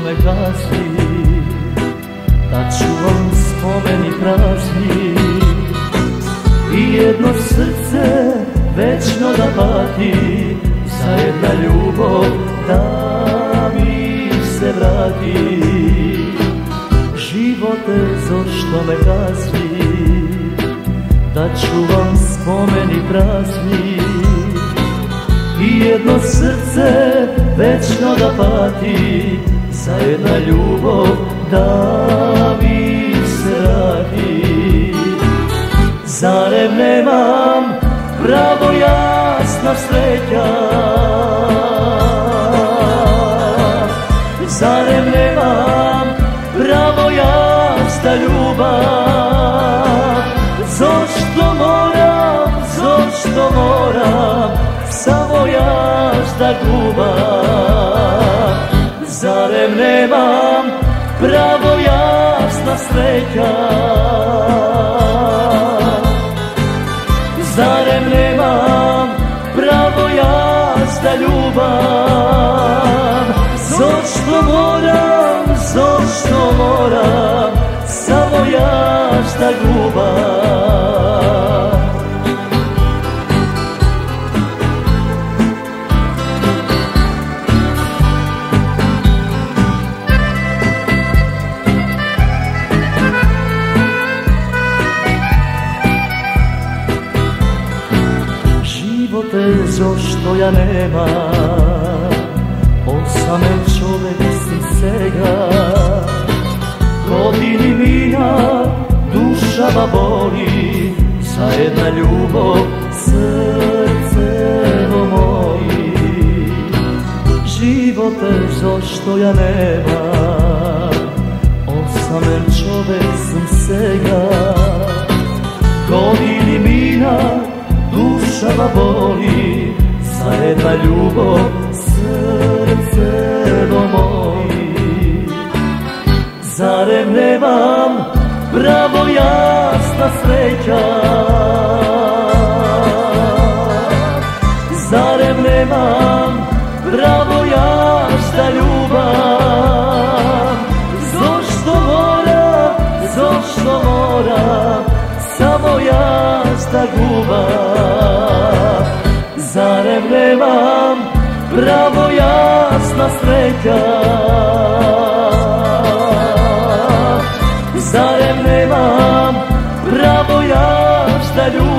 me kazni, da čuvam spomeni prazni i jedno srce večno da pati za jedna ljubav da mi se vrati. Živote, zašto me kazni, da čuvam spomeni prazni i jedno srce večno da pati za jedna ljubav da mi se vrati. Zarem nemam pravo jasna sreća, zarem nemam pravo jasna ljubav, zašto moram samo jasna gubam. Zarem nemam pravo jasna sreća, zarem nemam pravo jasna ljubav, zašto moram samo jasna gubam. Zašto ja nemam, osamen čovek sam sega, godini mina, duša ma boli, za jedna ljubav srcevo moji. Živote, zašto ja nemam, osamen čovek sam sega, godini mina, duša ma boli, za jedna ljubav srcevo moji. Zarem nemam pravo jasna sreća, zarem nemam pravo jasna ljubav, zašto moram samo jasna gubam. Zarem nemam pravo jasna sreća, zarem nemam pravo jasna ljubav,